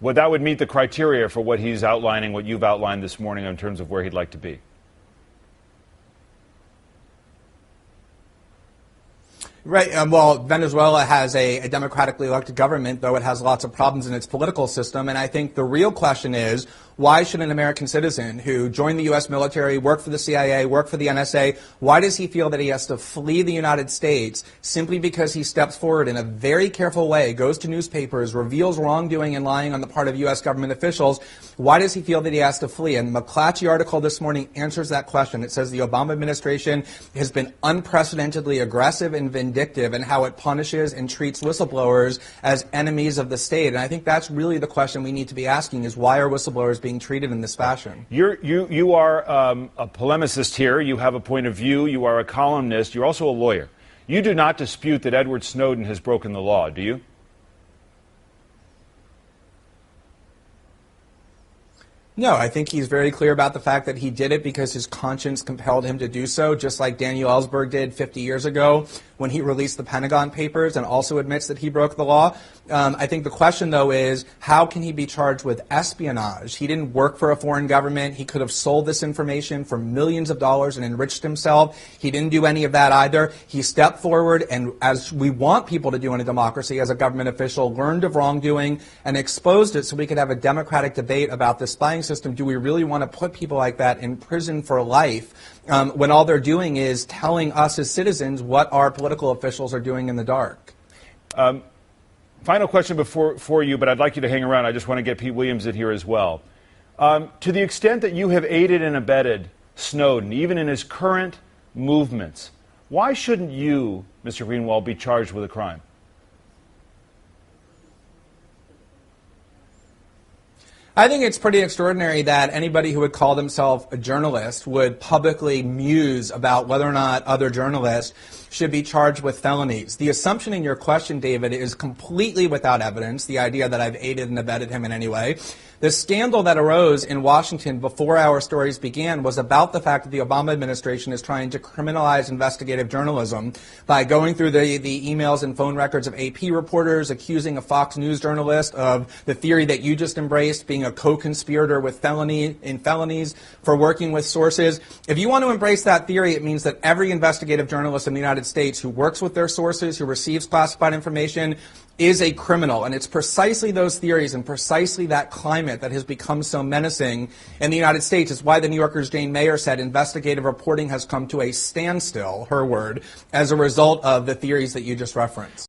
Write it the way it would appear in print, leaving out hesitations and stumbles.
that would meet the criteria for what he's outlining, what you've outlined this morning in terms of where he'd like to be. Right. Well, Venezuela has a democratically elected government, though it has lots of problems in its political system. And I think the real question is, why should an American citizen who joined the U.S. military, worked for the CIA, worked for the NSA, why does he feel that he has to flee the United States simply because he steps forward in a very careful way, goes to newspapers, reveals wrongdoing and lying on the part of U.S. government officials? Why does he feel that he has to flee? And the McClatchy article this morning answers that question. It says the Obama administration has been unprecedentedly aggressive and vindictive in how it punishes and treats whistleblowers as enemies of the state. And I think that's really the question we need to be asking, is why are whistleblowers being treated in this fashion? You are a polemicist here. You have a point of view. You are a columnist. You're also a lawyer. You do not dispute that Edward Snowden has broken the law, do you? No, I think he's very clear about the fact that he did it because his conscience compelled him to do so, just like Daniel Ellsberg did 50 years ago when he released the Pentagon Papers and also admits that he broke the law. I think the question, though, is how can he be charged with espionage? He didn't work for a foreign government. He could have sold this information for millions of dollars and enriched himself. He didn't do any of that either. He stepped forward and, as we want people to do in a democracy, as a government official, learned of wrongdoing and exposed it so we could have a democratic debate about the spying system. Do we really want to put people like that in prison for life when all they're doing is telling us as citizens what our political officials are doing in the dark? Final question for you, but I'd like you to hang around. I just want to get Pete Williams in here as well. To the extent that you have aided and abetted Snowden, even in his current movements, why shouldn't you, Mr. Greenwald, be charged with a crime? I think it's pretty extraordinary that anybody who would call themselves a journalist would publicly muse about whether or not other journalists should be charged with felonies. The assumption in your question, David, is completely without evidence, the idea that I've aided and abetted him in any way. The scandal that arose in Washington before our stories began was about the fact that the Obama administration is trying to criminalize investigative journalism by going through the emails and phone records of AP reporters, accusing a Fox News journalist of the theory that you just embraced, being a co-conspirator with felonies for working with sources. If you want to embrace that theory, it means that every investigative journalist in the United States who works with their sources, who receives classified information, is a criminal. And it's precisely those theories and precisely that climate that has become so menacing in the United States. It's why the New Yorker's Jane Mayer said investigative reporting has come to a standstill, her word, as a result of the theories that you just referenced.